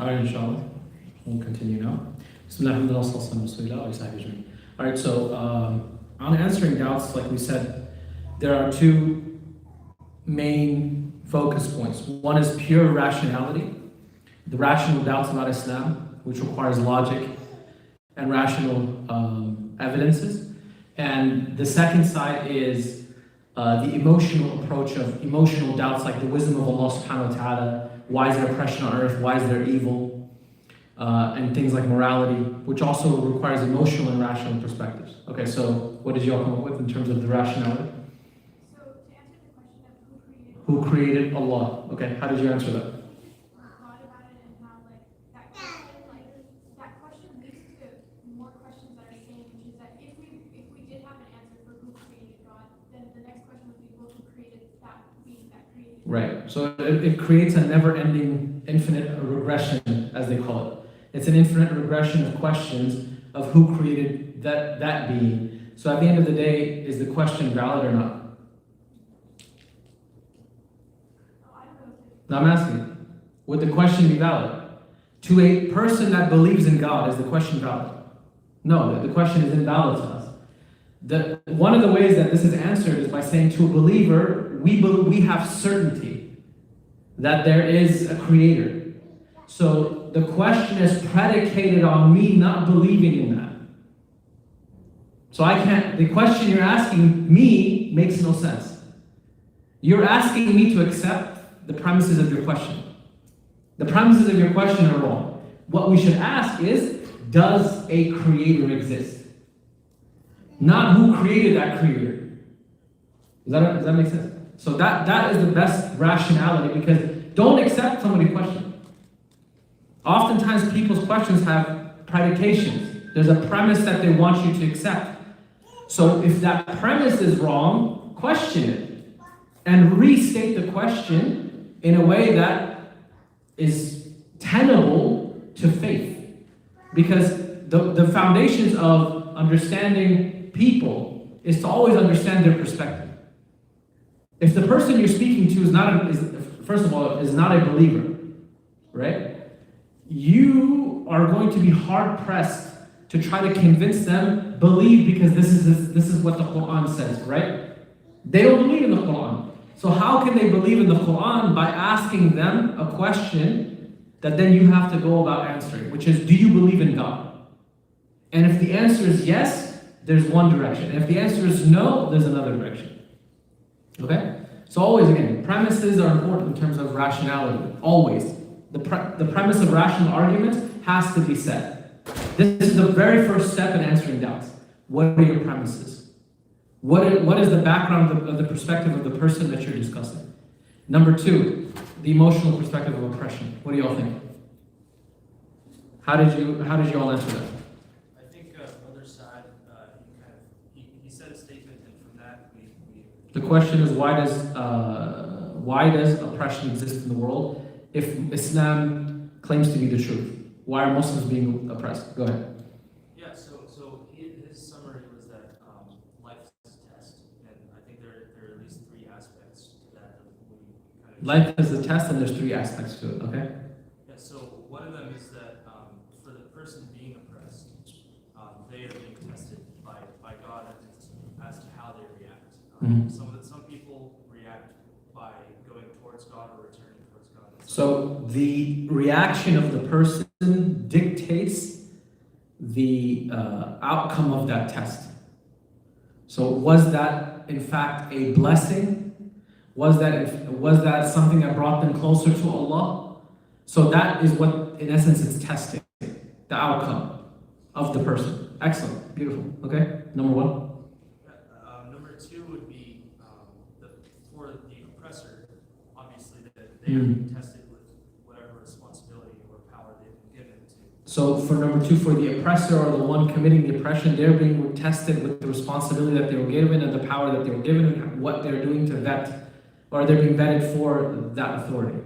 Alright, inshallah. We'll continue now. Alright, so on answering doubts, like we said, there are two main focus points. One is pure rationality, the rational doubts about Islam, which requires logic and rational evidences. And the second side is the emotional approach of emotional doubts, like the wisdom of Allah subhanahu wa ta'ala. Why is there oppression on earth? Why is there evil? And things like morality, which also requires emotional and rational perspectives. Okay, so what did y'all come up with in terms of the rationality? So to answer the question of Who created Allah? Okay, how did you answer that? thought about it and how that question leads to more questions that are saying, which is that if we did have an answer for who created God, then the next question would be, well, who created that being that created? Right. So it creates a never-ending, infinite regression, as they call it. It's an infinite regression of questions of who created that being. So at the end of the day, is the question valid or not? Oh, I don't know. Now I'm asking, would the question be valid? To a person that believes in God, is the question valid? No, the question is invalid to us. One of the ways that this is answered is by saying to a believer, we have certainty that there is a creator. So the question is predicated on me not believing in that. So the question you're asking me makes no sense. You're asking me to accept the premises of your question. The premises of your question are wrong. What we should ask is, does a creator exist? Not who created that creator. Does that make sense? So that is the best rationality, because don't accept somebody's question. Oftentimes people's questions have predications. There's a premise that they want you to accept. So if that premise is wrong, question it. And restate the question in a way that is tenable to faith. Because the foundations of understanding people is to always understand their perspective. If the person you're speaking to is not a believer, right? You are going to be hard pressed to try to convince them, believe, because this is what the Quran says, right? They don't believe in the Quran. So how can they believe in the Quran? By asking them a question that then you have to go about answering, which is, do you believe in God? And if the answer is yes, there's one direction. And if the answer is no, there's another direction. Okay? So always, again, premises are important in terms of rationality. Always. The premise of rational arguments has to be set. This is the very first step in answering doubts. What are your premises? What is the background of the perspective of the person that you're discussing? Number two, the emotional perspective of oppression. What do y'all think? How did you all answer that? I think Brother Saad, he said a statement, and from that we The question is, why does oppression exist in the world if Islam claims to be the truth? Why are Muslims being oppressed? Go ahead. Yeah, so his summary was that life is a test, and I think there are at least three aspects to that. Life is a test, and there's three aspects to it, okay? Yeah, so one of them is that for the person being oppressed, they are being tested by God as to how they react. Some people react by going towards God or returning towards God. So the reaction of the person dictates the outcome of that test. So was that in fact a blessing? Was that something that brought them closer to Allah? So that is what, in essence, it's testing, the outcome of the person. Excellent, beautiful. Okay, number one. Number two would be for the oppressor, obviously that they are being tested with whatever responsibility or power they've been given to. So for number two, for the oppressor or the one committing the oppression, they're being tested with the responsibility that they were given and the power that they were given and what they're doing to vet, or they're being vetted for that authority.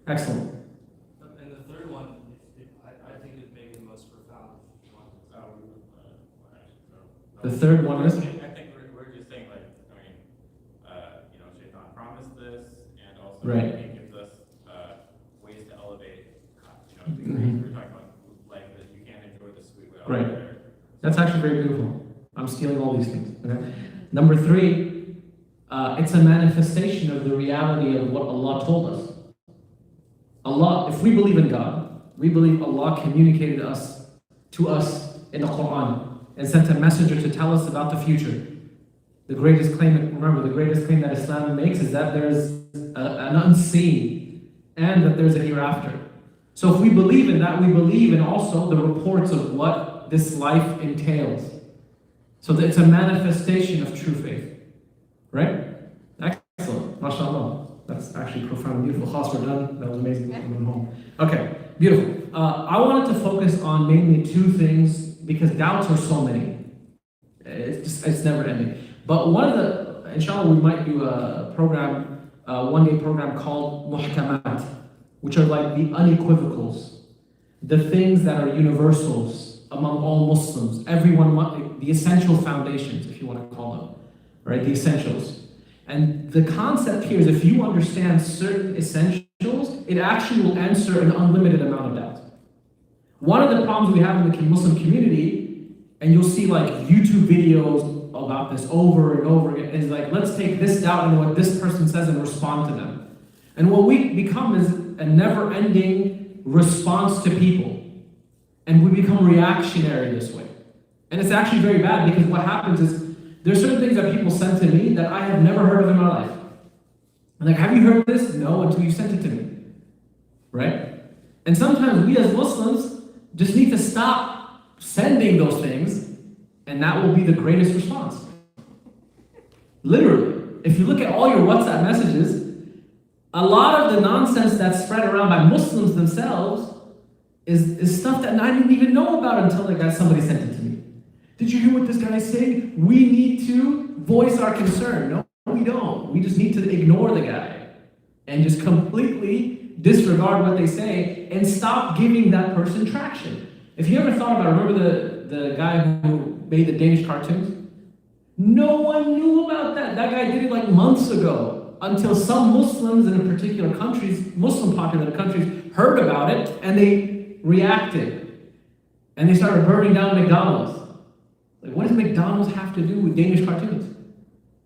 Excellent. And the third one, I think is maybe the most profound one. The third one is? I think we're just saying, like, Shaitan promised this, and also Right. it gives us ways to elevate, That's actually very beautiful. I'm stealing all these things. Okay? Number 3, it's a manifestation of the reality of what Allah told us. Allah, if we believe in God, we believe Allah communicated to us in the Quran and sent a messenger to tell us about the future. The greatest claim, remember, the greatest claim that Islam makes is that there's an unseen and that there's a hereafter. So if we believe in that, we believe in also the reports of what this life entails. So that it's a manifestation of true faith. Right? Excellent. MashaAllah. That's actually profound, beautiful. Khas, we're done. That was amazing. I'm going home. Okay, beautiful. I wanted to focus on mainly 2 things because doubts are so many. It's never ending. But one of the, inshallah, we might do a program, one-day program called Muhkamat, which are like the unequivocals, the things that are universals among all Muslims. Everyone, the essential foundations, if you want to call them, right? The essentials. And the concept here is if you understand certain essentials, it actually will answer an unlimited amount of doubt. One of the problems we have in the Muslim community, and you'll see like YouTube videos about this over and over again, is like, let's take this doubt and what this person says and respond to them. And what we become is a never-ending response to people. And we become reactionary this way. And it's actually very bad because what happens is, there's certain things that people send to me that I have never heard of in my life. I'm like, have you heard this? No, until you sent it to me. Right? And sometimes we as Muslims just need to stop sending those things, and that will be the greatest response. Literally. If you look at all your WhatsApp messages, a lot of the nonsense that's spread around by Muslims themselves is stuff that I didn't even know about until somebody sent it to me. Did you hear what this guy is saying? We need to voice our concern. No, we don't. We just need to ignore the guy and just completely disregard what they say and stop giving that person traction. If you ever thought about it, remember the guy who made the Danish cartoons? No one knew about that. That guy did it like months ago until some Muslims in a particular countries, Muslim populated countries, heard about it and they reacted. And they started burning down McDonald's. Like, what does McDonald's have to do with Danish cartoons?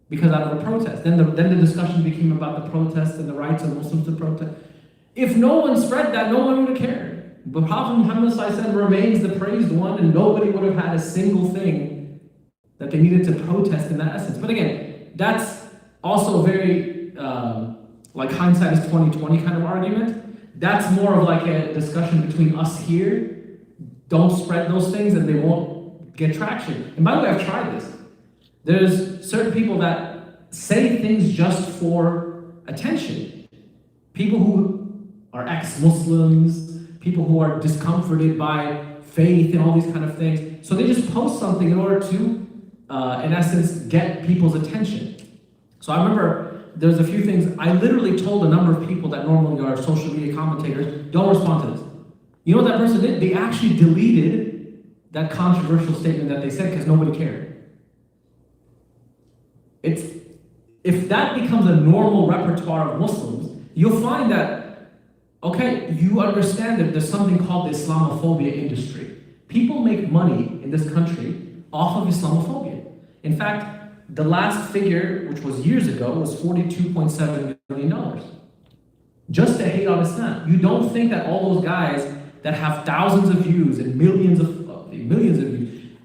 Because out of a protest. Then the discussion became about the protest and the rights of Muslims to protest. If no one spread that, no one would have cared. But Prophet Muhammad ﷺ remains the praised one, and nobody would have had a single thing that they needed to protest in that essence. But again, that's also very, like hindsight is 20/20 kind of argument. That's more of like a discussion between us here. Don't spread those things and they won't get traction. And by the way, I've tried this. There's certain people that say things just for attention. People who are ex-Muslims, people who are discomforted by faith and all these kind of things. So they just post something in order to, in essence, get people's attention. So I remember there's a few things, I literally told a number of people that normally are social media commentators, don't respond to this. You know what that person did? They actually deleted that controversial statement that they said because nobody cared. If that becomes a normal repertoire of Muslims, you'll find that, okay, you understand that there's something called the Islamophobia industry. People make money in this country off of Islamophobia. In fact, the last figure, which was years ago, was $42.7 million. Just to hate on Islam. You don't think that all those guys that have thousands of views and millions of views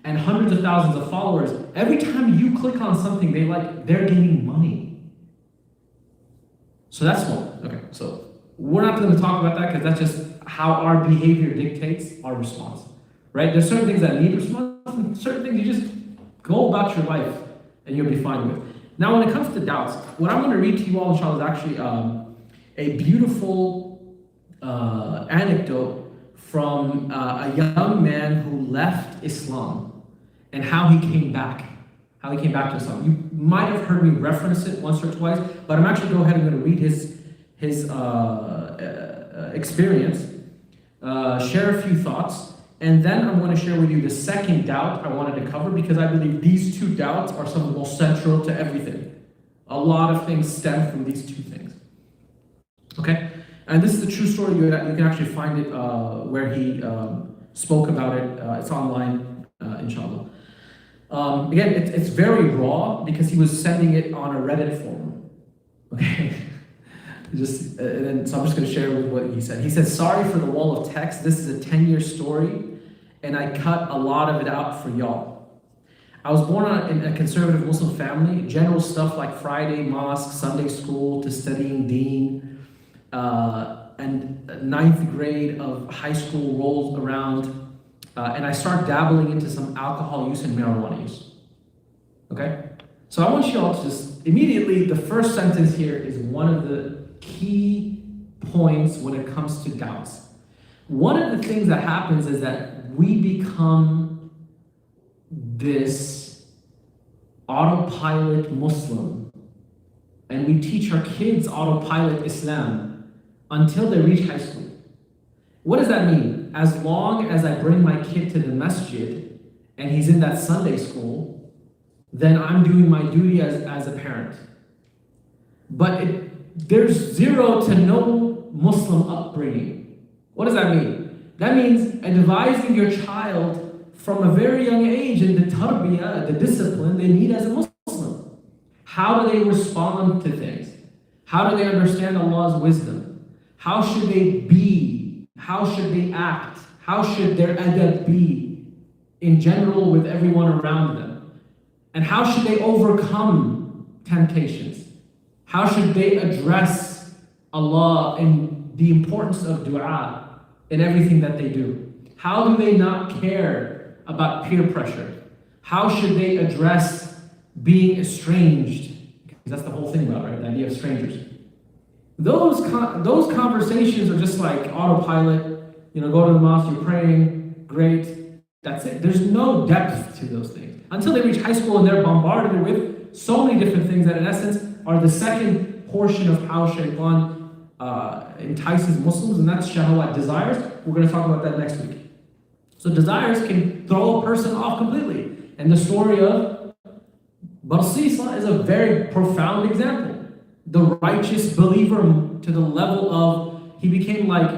and hundreds of thousands of followers, every time you click on something they're getting money. So that's one. Okay, so we're not going to talk about that because that's just how our behavior dictates our response. Right? There's certain things that need response, and certain things you just go about your life and you'll be fine with. Now when it comes to doubts, what I'm going to read to you all, inshallah, is actually a beautiful anecdote from a young man who left Islam and how he came back to Islam. You might have heard me reference it once or twice, but I'm actually going to read his experience, share a few thoughts, and then I'm going to share with you the second doubt I wanted to cover because I believe these 2 doubts are some of the most central to everything. A lot of things stem from these 2 things. Okay? And this is a true story. You can actually find it where he spoke about it. It's online, inshallah. Again, it's very raw because he was sending it on a Reddit forum. Okay? So I'm just going to share with what he said. He said, sorry for the wall of text. This is a 10-year story, and I cut a lot of it out for y'all. I was born in a conservative Muslim family. General stuff like Friday, mosque, Sunday school, to studying deen, and 9th grade of high school rolls around, and I start dabbling into some alcohol use and marijuana use. Okay? So I want you all to just, immediately, the first sentence here is one of the key points when it comes to doubts. One of the things that happens is that we become this autopilot Muslim, and we teach our kids autopilot Islam until they reach high school. What does that mean? As long as I bring my kid to the masjid and he's in that Sunday school, then I'm doing my duty as a parent. But there's zero to no Muslim upbringing. What does that mean? That means advising your child from a very young age in the tarbiyah, the discipline they need as a Muslim. How do they respond to things? How do they understand Allah's wisdom? How should they be? How should they act? How should their adab be in general with everyone around them? And how should they overcome temptations? How should they address Allah and the importance of dua in everything that they do? How do they not care about peer pressure? How should they address being estranged? Because that's the whole thing about, right? The idea of strangers. Those conversations are just like autopilot. Go to the mosque, you're praying, great, that's it. There's no depth to those things. Until they reach high school and they're bombarded with so many different things that in essence are the second portion of how shaitan entices Muslims, and that's shahawat, desires. We're going to talk about that next week. So desires can throw a person off completely. And the story of Barsisa is a very profound example. The righteous believer to the level of, he became like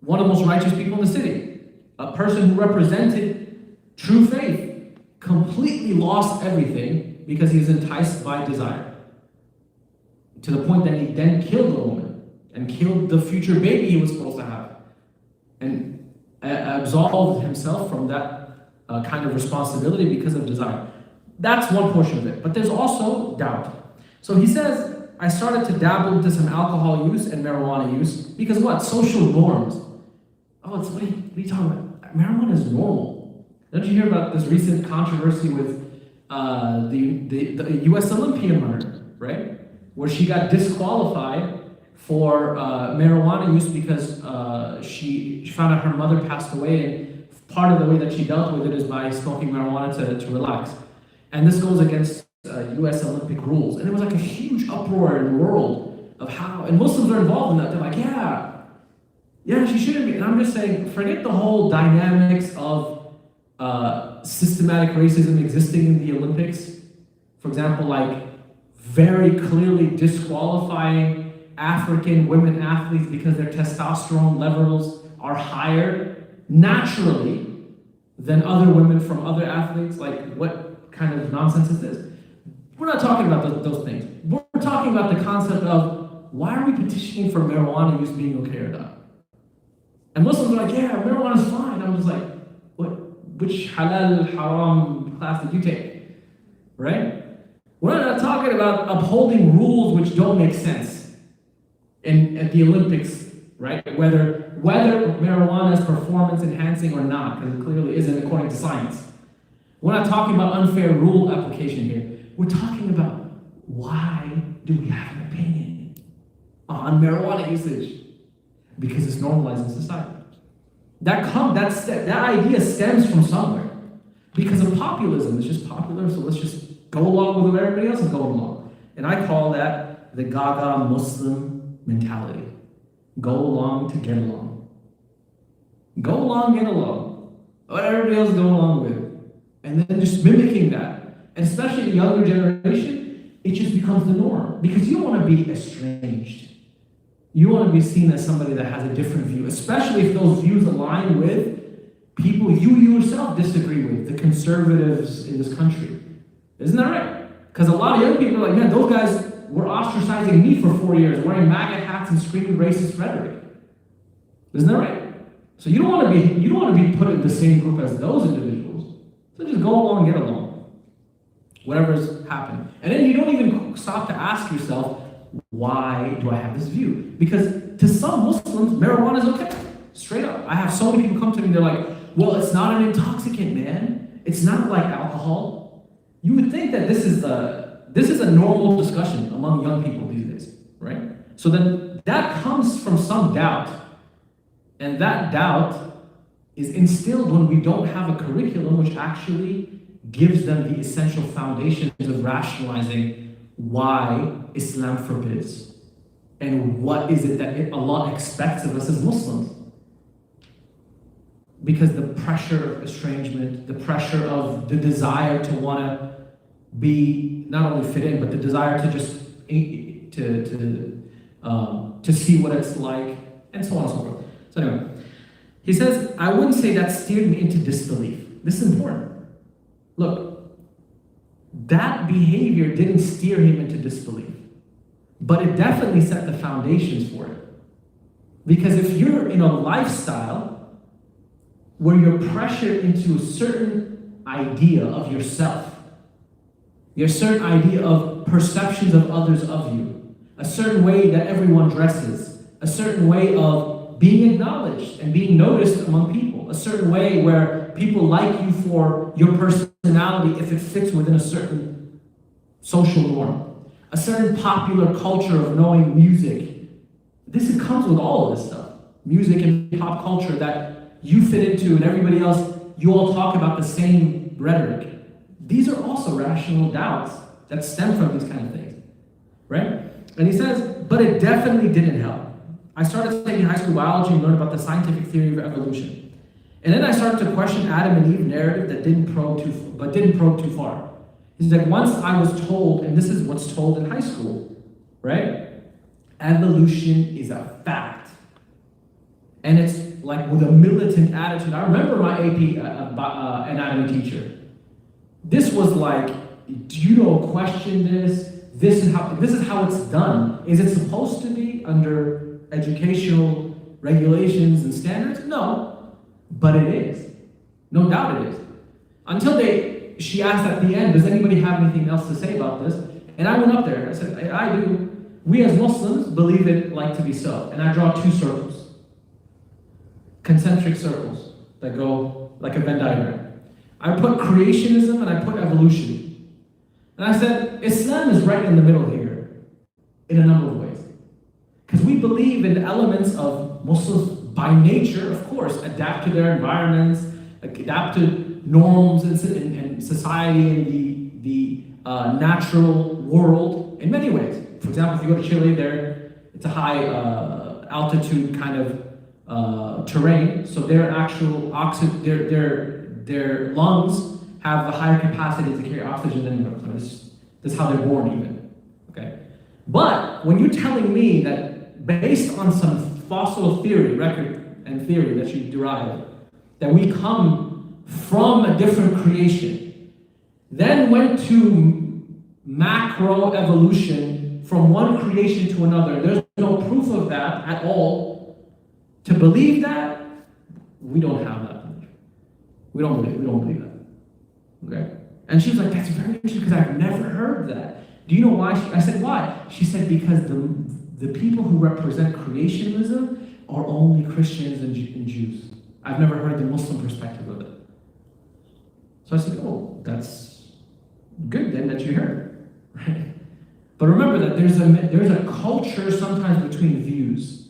one of the most righteous people in the city. A person who represented true faith, completely lost everything because he was enticed by desire. To the point that he then killed a woman and killed the future baby he was supposed to have. And absolved himself from that kind of responsibility because of desire. That's one portion of it. But there's also doubt. So he says, I started to dabble into some alcohol use and marijuana use because what? Social norms. Oh, what are you talking about? Marijuana is normal. Don't you hear about this recent controversy with the U.S. Olympian runner, right? Where she got disqualified for marijuana use because she found out her mother passed away, and part of the way that she dealt with it is by smoking marijuana to relax. And this goes against U.S. Olympic rules. And there was like a huge uproar in the world of how, and Muslims are involved in that. They're like, yeah, she shouldn't be. And I'm just saying, forget the whole dynamics of systematic racism existing in the Olympics. For example, like very clearly disqualifying African women athletes because their testosterone levels are higher naturally than other women from other athletes. Like, what kind of nonsense is this? We're not talking about those things. We're talking about the concept of why are we petitioning for marijuana use being okay or not? And Muslims are like, yeah, marijuana is fine. I'm just like, which halal, haram class did you take? Right? We're not talking about upholding rules which don't make sense at the Olympics, right? Whether marijuana is performance enhancing or not, because it clearly isn't according to science. We're not talking about unfair rule application here. We're talking about why do we have an opinion on marijuana usage? Because it's normalized in society. That idea stems from somewhere. Because of populism. It's just popular, so let's just go along with what everybody else is going along. And I call that the Gaga Muslim mentality. Go along to get along. Go along, get along. What everybody else is going along with. And then just mimicking that. And especially the younger generation, it just becomes the norm. Because you don't want to be estranged. You want to be seen as somebody that has a different view, especially if those views align with people you yourself disagree with, the conservatives in this country. Isn't that right? Because a lot of young people are like, man, those guys were ostracizing me for 4 years, wearing MAGA hats and screaming racist rhetoric. Isn't that right? So you don't want to be put in the same group as those individuals. So just go along and get along. Whatever's happening. And then you don't even stop to ask yourself, why do I have this view? Because to some Muslims, marijuana is okay. Straight up. I have so many people come to me, they're like, well, it's not an intoxicant, man. It's not like alcohol. You would think that this is a normal discussion among young people these days, right? So then that comes from some doubt. And that doubt is instilled when we don't have a curriculum which actually gives them the essential foundations of rationalizing why Islam forbids and what is it that Allah expects of us as Muslims. Because the pressure of estrangement, the pressure of the desire to want to be not only fit in, but the desire to just to see what it's like, and so on and so forth. So anyway, he says, I wouldn't say that steered me into disbelief. This is important. Look, that behavior didn't steer him into disbelief, but it definitely set the foundations for it. Because if you're in a lifestyle where you're pressured into a certain idea of yourself, your certain idea of perceptions of others of you, a certain way that everyone dresses, a certain way of being acknowledged and being noticed among people, a certain way where people like you for your personality if it fits within a certain social norm, a certain popular culture of knowing music. This comes with all of this stuff. Music and pop culture that you fit into and everybody else, you all talk about the same rhetoric. These are also rational doubts that stem from these kind of things, right? And he says, but it definitely didn't help. I started taking high school biology and learned about the scientific theory of evolution. And then I started to question Adam and Eve narrative that didn't probe too far. He said, once I was told, and this is what's told in high school, right? Evolution is a fact. And it's like with a militant attitude. I remember my AP anatomy teacher. This was like, do you don't question this? This is how it's done. Is it supposed to be under educational regulations and standards? No, but it is. No doubt it is. Until she asked at the end, does anybody have anything else to say about this? And I went up there, I said, I do. We as Muslims believe it like to be so. And I draw 2 circles. Concentric circles that go like a Venn diagram. I put creationism and I put evolution. And I said, Islam is right in the middle here in a number of ways. Because we believe in the elements of Muslims by nature, of course, adapt to their environments, adapt to norms and society and the natural world in many ways. For example, if you go to Chile, it's a high altitude kind of terrain, so their actual their lungs have a higher capacity to carry oxygen than yours. So this is how they're born even. Okay? But when you're telling me that based on some fossil theory, record and theory that you derive, that we come from a different creation, then went to macro evolution from one creation to another, there's no proof of that at all. To believe that, we don't have that. We don't believe that. Okay? And she was like, that's very interesting because I've never heard that. Do you know why? I said, why? She said, because the people who represent creationism are only Christians and Jews. I've never heard the Muslim perspective of it. So I said, oh, that's good then that you heard. Right? But remember that there's a culture sometimes between views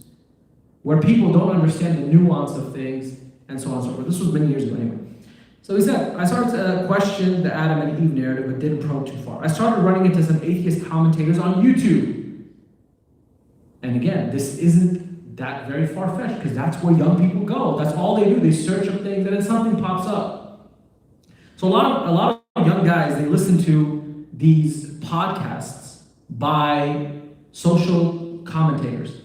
where people don't understand the nuance of things and so on and so forth. This was many years ago anyway. So he said, I started to question the Adam and Eve narrative, but didn't probe too far. I started running into some atheist commentators on YouTube. And again, this isn't that very far-fetched because that's where young people go. That's all they do. They search up things and then something pops up. So a lot of young guys, they listen to these podcasts by social commentators.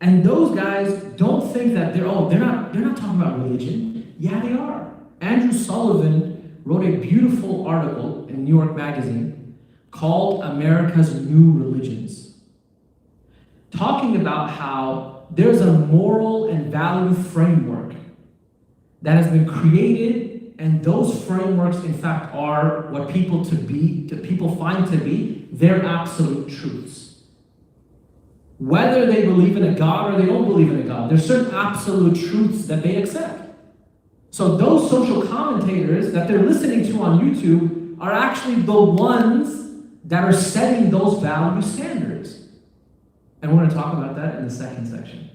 And those guys don't think that they're not talking about religion. Yeah, they are. Andrew Sullivan wrote a beautiful article in New York Magazine called America's New Religions, talking about how there's a moral and value framework that has been created, and those frameworks, in fact, are what people find to be their absolute truths. Whether they believe in a God or they don't believe in a God, there's certain absolute truths that they accept. So those social commentators that they're listening to on YouTube are actually the ones that are setting those value standards. And we're going to talk about that in the second section.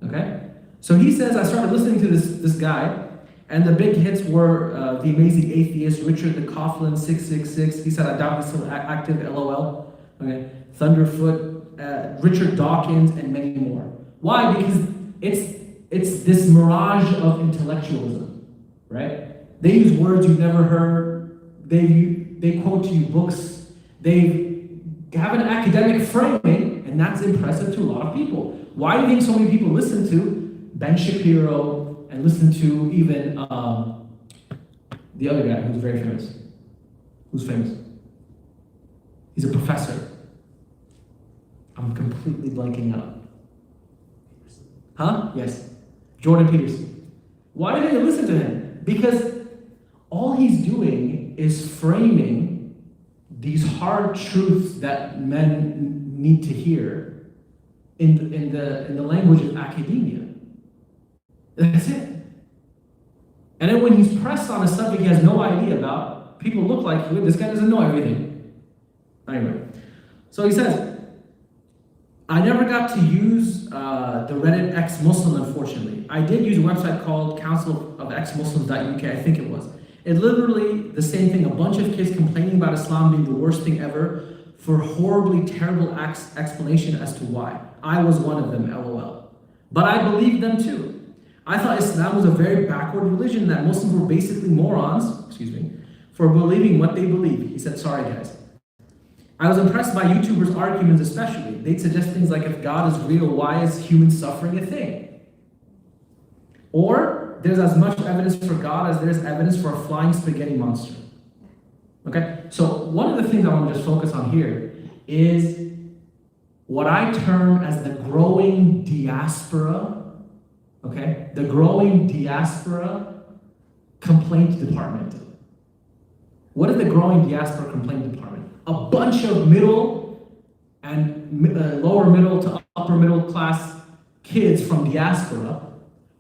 Okay? So he says, I started listening to this guy, and the big hits were The Amazing Atheist, Richard the Coughlin, 666. He said, I doubt he's still active, LOL. Okay? Thunderfoot, Richard Dawkins, and many more. Why? Because it's this mirage of intellectualism, right? They use words you've never heard. They quote to you books. They have an academic framing, and that's impressive to a lot of people. Why do you think so many people listen to Ben Shapiro and listen to even the other guy who's very famous? Who's famous? He's a professor. I'm completely blanking out. Huh? Yes. Jordan Peterson. Why do they listen to him? Because all he's doing is framing these hard truths that men need to hear in the language of academia. That's it. And then when he's pressed on a subject he has no idea about, people look like this guy doesn't know everything. Anyway, so he says, I never got to use the Reddit ex-Muslim, unfortunately. I did use a website called councilofexmuslims.uk, I think it was. It literally the same thing, a bunch of kids complaining about Islam being the worst thing ever for horribly terrible explanation as to why. I was one of them, LOL. But I believed them too. I thought Islam was a very backward religion, that Muslims were basically morons, for believing what they believe. He said, sorry guys. I was impressed by YouTubers' arguments especially. They'd suggest things like, if God is real, why is human suffering a thing? Or, there's as much evidence for God as there's evidence for a flying spaghetti monster. Okay? So, one of the things I want to just focus on here is what I term as the growing diaspora, okay? The growing diaspora complaint department. What is the growing diaspora complaint department? A bunch of middle and lower middle to upper middle class kids from diaspora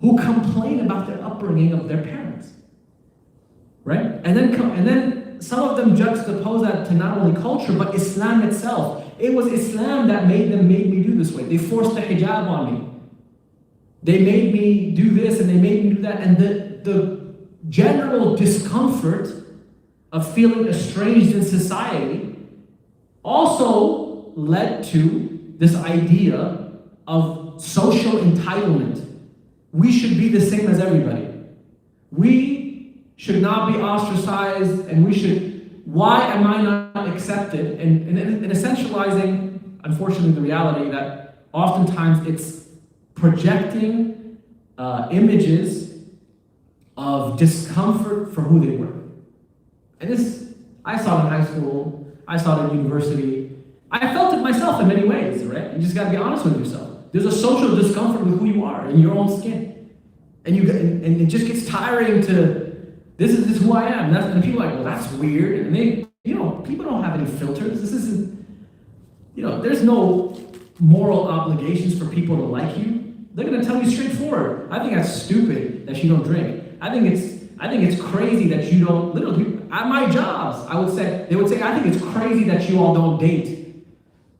who complain about their upbringing of their parents, right? And then some of them juxtapose that to not only culture but Islam itself. It was Islam that made me do this way. They forced the hijab on me. They made me do this and they made me do that. And the general discomfort of feeling estranged in society also led to this idea of social entitlement. We should be the same as everybody. We should not be ostracized, and why am I not accepted? And essentializing, unfortunately, the reality that oftentimes it's projecting images of discomfort for who they were. And this, I saw it in high school, I saw it in university. I felt it myself in many ways, right? You just gotta be honest with yourself. There's a social discomfort with who you are in your own skin. And it just gets tiring to, this is who I am. And people are like, well, that's weird. And they, people don't have any filters. This isn't, there's no moral obligations for people to like you. They're gonna tell you straightforward. I think that's stupid that you don't drink. I think it's crazy that you don't, literally, at my jobs, they would say, I think it's crazy that you all don't date.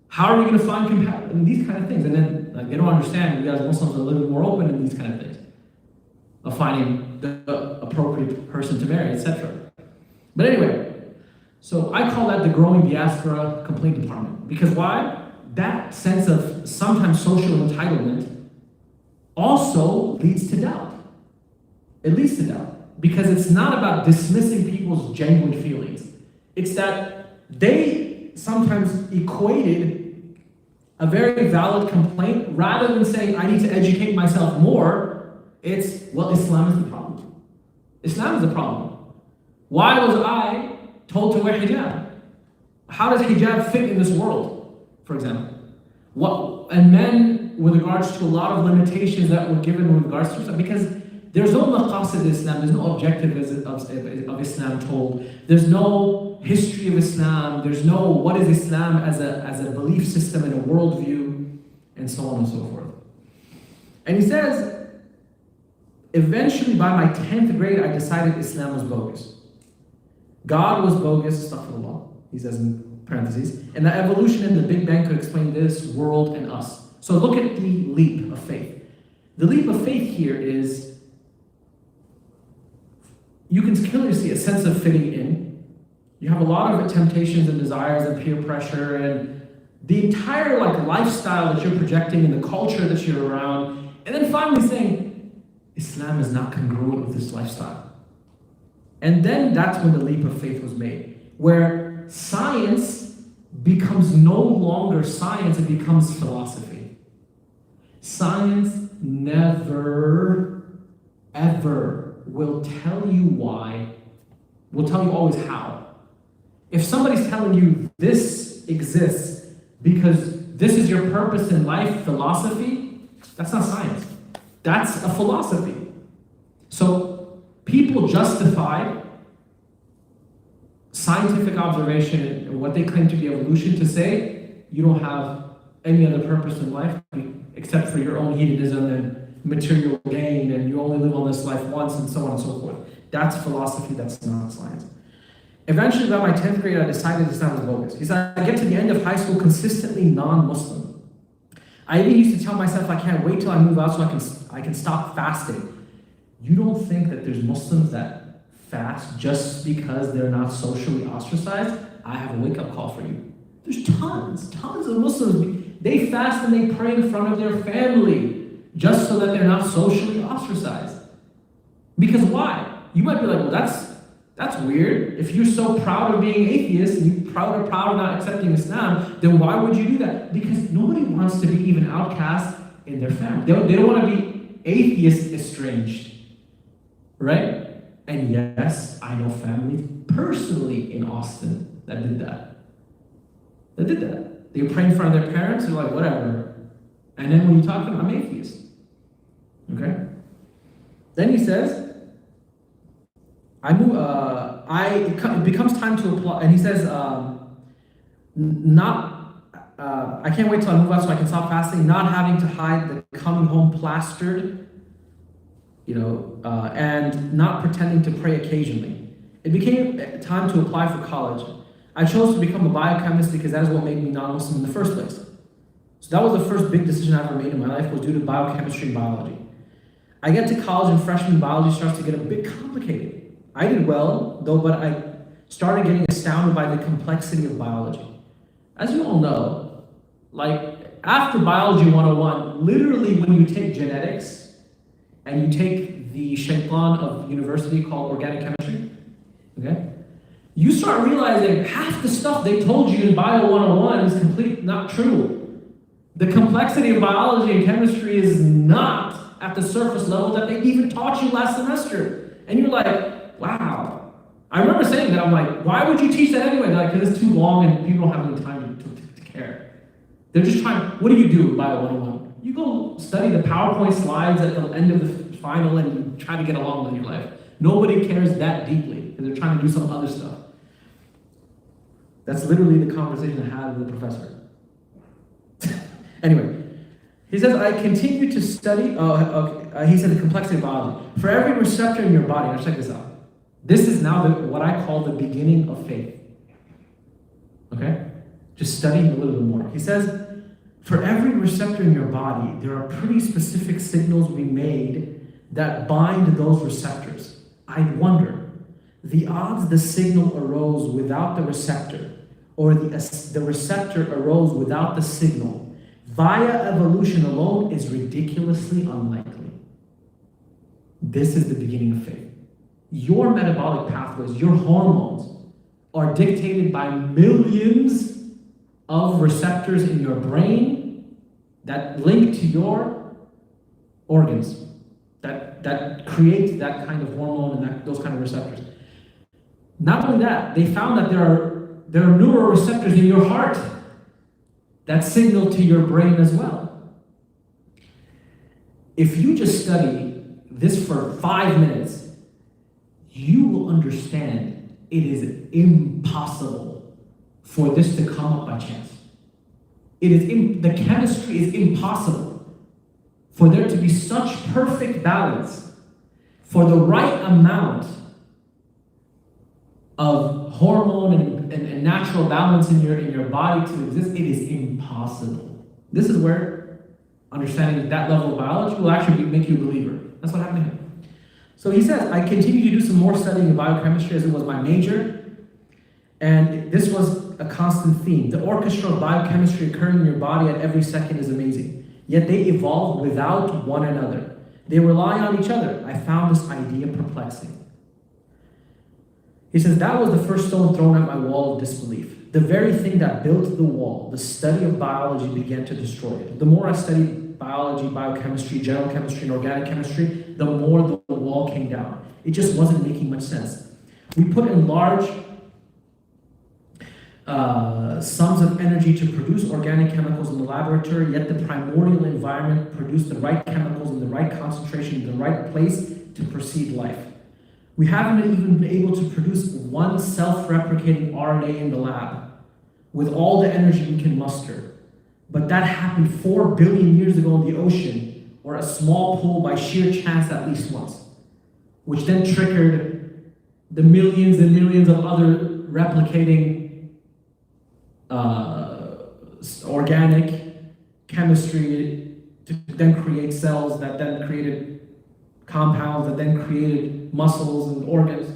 How are we gonna find compatibility? And these kind of things. And then they don't understand, you guys Muslims are a little bit more open in these kind of things. Of finding the appropriate person to marry, etc. But anyway, so I call that the growing diaspora complaint department. Because why? That sense of sometimes social entitlement also leads to doubt. It leads to doubt. Because it's not about dismissing people's genuine feelings. It's that they sometimes equated a very valid complaint, rather than saying, I need to educate myself more, it's, well, Islam is the problem. Islam is the problem. Why was I told to wear hijab? How does hijab fit in this world, for example? And men, with regards to a lot of limitations that were given with regards to Islam, because there's no maqasid of Islam, there's no objective of Islam told. There's no history of Islam, there's no what is Islam as a belief system and a worldview, and so on and so forth. And he says, eventually by my 10th grade, I decided Islam was bogus. God was bogus, astaghfirullah, he says in parentheses, and the evolution and the Big Bang could explain this world and us. So look at the leap of faith. The leap of faith here is, you can clearly see a sense of fitting in. You have a lot of temptations and desires and peer pressure and the entire lifestyle that you're projecting and the culture that you're around, and then finally saying, Islam is not congruent with this lifestyle. And then that's when the leap of faith was made, where science becomes no longer science, it becomes philosophy. Science never, ever will tell you why, will tell you always how. If somebody's telling you this exists because this is your purpose in life, philosophy, that's not science. That's a philosophy. So people justify scientific observation and what they claim to be evolution to say you don't have any other purpose in life except for your own hedonism and material gain, and you only live on this life once, and so on and so forth. That's philosophy, that's not science. Eventually, by my 10th grade, I decided Islam was bogus. He said, I get to the end of high school consistently non-Muslim. I even used to tell myself I can't wait till I move out so I can stop fasting. You don't think that there's Muslims that fast just because they're not socially ostracized? I have a wake-up call for you. There's tons of Muslims. They fast and they pray in front of their family just so that they're not socially ostracized. Because why? You might be like, well, that's weird. If you're so proud of being atheist and you're proud of not accepting Islam, then why would you do that? Because nobody wants to be even outcast in their family. They don't want to be atheist estranged, right? And yes, I know families personally in Austin that did that. They pray in front of their parents, they're like, whatever. And then when you talk to them, I'm atheist. Okay? Then he says, it becomes time to apply, and he says, I can't wait till I move out so I can stop fasting, not having to hide the coming home plastered, and not pretending to pray occasionally. It became time to apply for college. I chose to become a biochemist because that is what made me non-Muslim in the first place. So that was the first big decision I ever made in my life, was due to biochemistry and biology. I get to college and freshman biology starts to get a bit complicated. I did well, though, but I started getting astounded by the complexity of biology. As you all know, after Biology 101, literally when you take genetics and you take the shaitan of university called organic chemistry, okay? You start realizing half the stuff they told you in Bio 101 is completely not true. The complexity of biology and chemistry is not at the surface level that they even taught you last semester. And you're like, wow. I remember saying that, I'm like, why would you teach that anyway? They're like, because it's too long and people don't have any time to care. They're just trying, what do you do in Bio 101? You go study the PowerPoint slides at the end of the final and you try to get along with your life. Nobody cares that deeply because they're trying to do some other stuff. That's literally the conversation I had with the professor. Anyway, he says, I continue to study, he said the complexity of biology. For every receptor in your body, now check this out. This is now what I call the beginning of faith. Okay? Just studying a little bit more. He says, for every receptor in your body, there are pretty specific signals we made that bind those receptors. I wonder, the odds the signal arose without the receptor, or the receptor arose without the signal, via evolution alone, is ridiculously unlikely. This is the beginning of faith. Your metabolic pathways, your hormones, are dictated by millions of receptors in your brain that link to your organs. that create that kind of hormone and those kind of receptors. Not only that, they found that there are neuroreceptors in your heart that signal to your brain as well. If you just study this for 5 minutes, you will understand it is impossible for this to come up by chance. The chemistry is impossible for there to be such perfect balance, for the right amount of hormone and natural balance in your body to exist. It is impossible. This is where understanding that level of biology will actually make you a believer. That's what happened to him. So he says, I continue to do some more studying of biochemistry as it was my major, and this was a constant theme. The orchestra of biochemistry occurring in your body at every second is amazing. Yet they evolve without one another. They rely on each other. I found this idea perplexing. He says, that was the first stone thrown at my wall of disbelief. The very thing that built the wall, the study of biology, began to destroy it. The more I studied biology, biochemistry, general chemistry, and organic chemistry, the more the wall came down. It just wasn't making much sense. We put in large sums of energy to produce organic chemicals in the laboratory, yet the primordial environment produced the right chemicals in the right concentration in the right place to precede life. We haven't even been able to produce one self-replicating RNA in the lab with all the energy we can muster. But that happened 4 billion years ago in the ocean, or a small pool by sheer chance at least once, which then triggered the millions and millions of other replicating organic chemistry to then create cells that then created compounds that then created muscles and organs.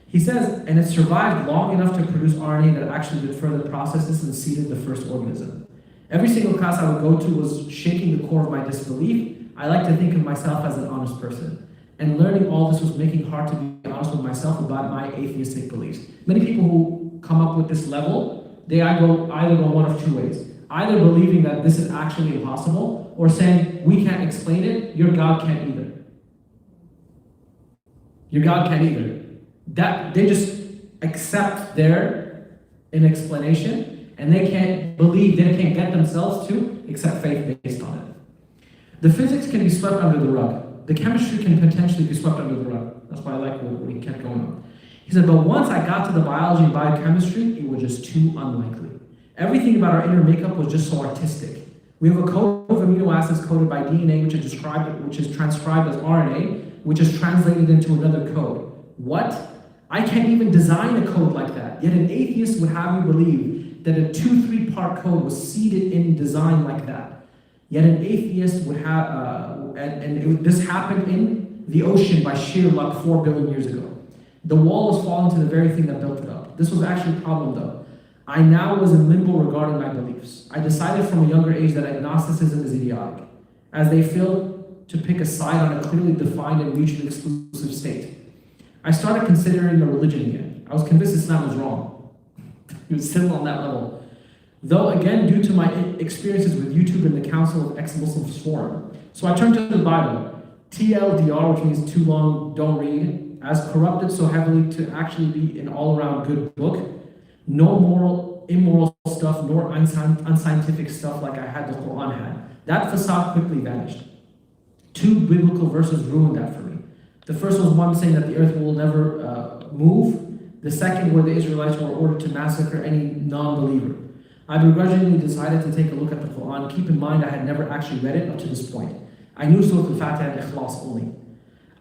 He says, and it survived long enough to produce RNA that actually did further processes and seeded the first organism. Every single class I would go to was shaking the core of my disbelief. I like to think of myself as an honest person. And learning all this was making it hard to be honest with myself about my atheistic beliefs. Many people who come up with this level, they either go one of two ways. Either believing that this is actually impossible, or saying, we can't explain it, your God can't either. Your God can't either. That they just accept their explanation, and they can't can't get themselves to accept faith based on it. The physics can be swept under the rug. The chemistry can potentially be swept under the rug. That's why I like what he kept going on. He said, but once I got to the biology and biochemistry, it was just too unlikely. Everything about our inner makeup was just so artistic. We have a code of amino acids coded by DNA, which is transcribed as RNA, which is translated into another code. What? I can't even design a code like that. Yet an atheist would have you believe that a 2-3 part code was seeded in design like that. Yet an atheist would have, this happened in the ocean by sheer luck 4 billion years ago. The wall was falling to the very thing that built it up. This was actually a problem though. I now was in limbo regarding my beliefs. I decided from a younger age that agnosticism is idiotic, as they failed to pick a side on a clearly defined and mutually exclusive state. I started considering a religion again. I was convinced Islam was wrong. It was simple on that level. Though again, due to my experiences with YouTube and the Council of Ex-Muslims Forum. So I turned to the Bible, TLDR, which means too long, don't read, as corrupted so heavily to actually be an all-around good book. No moral, immoral stuff, nor unscientific stuff like I had the Quran had. That facade quickly vanished. 2 biblical verses ruined that for me. The first was one saying that the earth will never move. The second, where the Israelites were ordered to massacre any non-believer. I begrudgingly decided to take a look at the Quran. Keep in mind, I had never actually read it up to this point. I knew Surah Al-Fatiha and Ikhlas only.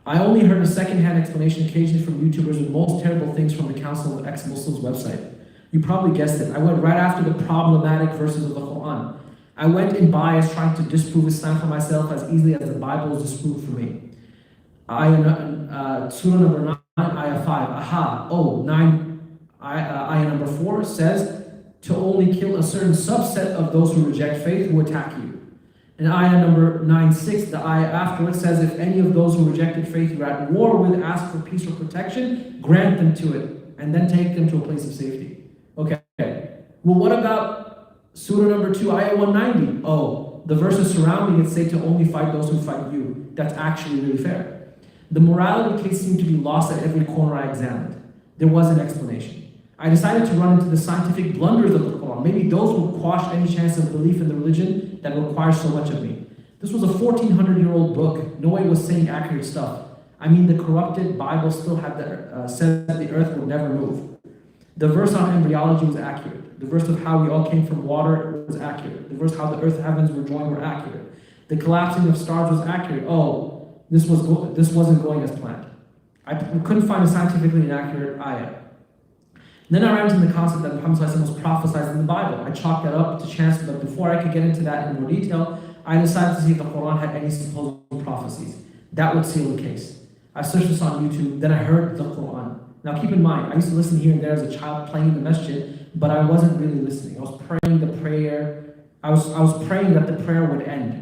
I only heard a second-hand explanation occasionally from YouTubers with most terrible things from the Council of Ex-Muslims website. You probably guessed it. I went right after the problematic verses of the Quran. I went in bias trying to disprove Islam for myself as easily as the Bible is disproved for me. Surah number 9, ayah 5. 9, ayah number 4 says to only kill a certain subset of those who reject faith who attack you. And ayah number 9:6, the ayah afterwards says, if any of those who rejected faith you are at war with ask for peace or protection, grant them to it, and then take them to a place of safety. Okay. Well, what about Surah number 2, ayah 190? the verses surrounding it say to only fight those who fight you. That's actually really fair. The morality case seemed to be lost at every corner I examined. There was an explanation. I decided to run into the scientific blunders of the Quran. Maybe those would quash any chance of belief in the religion that requires so much of me. This was a 1400-year-old book. No way it was saying accurate stuff. I mean, the corrupted Bible still had said that the earth would never move. The verse on embryology was accurate. The verse of how we all came from water was accurate. The verse how the earth and heavens were joined were accurate. The collapsing of stars was accurate. Oh, this wasn't going as planned. I couldn't find a scientifically inaccurate ayah. Then I ran into the concept that Muhammad was prophesied in the Bible. I chalked that up to chance, but before I could get into that in more detail, I decided to see if the Quran had any supposed prophecies. That would seal the case. I searched this on YouTube, then I heard the Quran. Now keep in mind, I used to listen here and there as a child playing in the masjid, but I wasn't really listening. I was praying the prayer. I was praying that the prayer would end.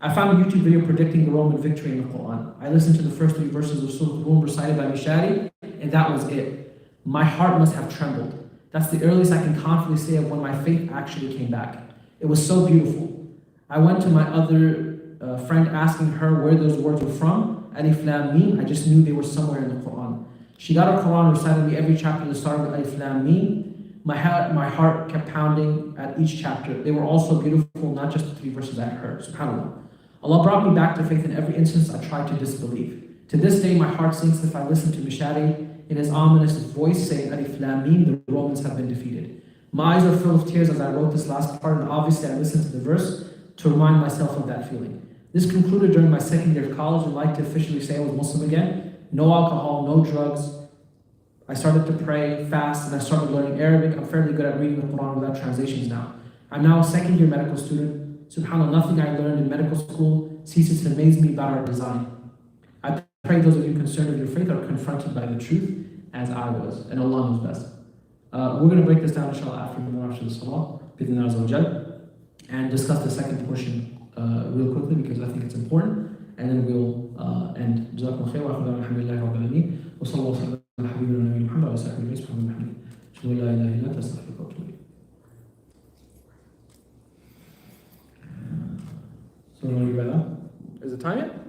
I found a YouTube video predicting the Roman victory in the Quran. I listened to the first 3 verses of Surah Rum recited by Mishari, and that was it. My heart must have trembled. That's the earliest I can confidently say of when my faith actually came back. It was so beautiful. I went to my other friend asking her where those words were from. Alif Lam Mim. I just knew they were somewhere in the Quran. She got her Quran and recited me every chapter that started with Alif Lam Mim. My heart kept pounding at each chapter. They were also beautiful, not just the 3 verses I had heard. SubhanAllah. Allah brought me back to faith in every instance I tried to disbelieve. To this day, my heart sinks if I listen to Mishari in his ominous voice saying Alif Lam Mim, the Romans have been defeated. My eyes are full of tears as I wrote this last part, and obviously I listened to the verse to remind myself of that feeling. This concluded during my second year of college, and like to officially say I was Muslim again. No alcohol, no drugs. I started to pray, fast, and I started learning Arabic. I'm fairly good at reading the Quran without translations now. I'm now a second year medical student. SubhanAllah, nothing I learned in medical school ceases to amaze me about our design. I pray those of you concerned with your faith are confronted by the truth, as I was, and Allah knows best. We're going to break this down, inshallah, after the salah, and discuss the second portion real quickly because I think it's important, and then we'll end. جزاكم خير وآخر الحمد لله رب العالمين وصلى الله وسلم على حبيبنا محمد وعلى آله وصحبه أجمعين. أشهد أن لا إله إلا أنت أستغفرك وأتوب إليك. So, is it time yet?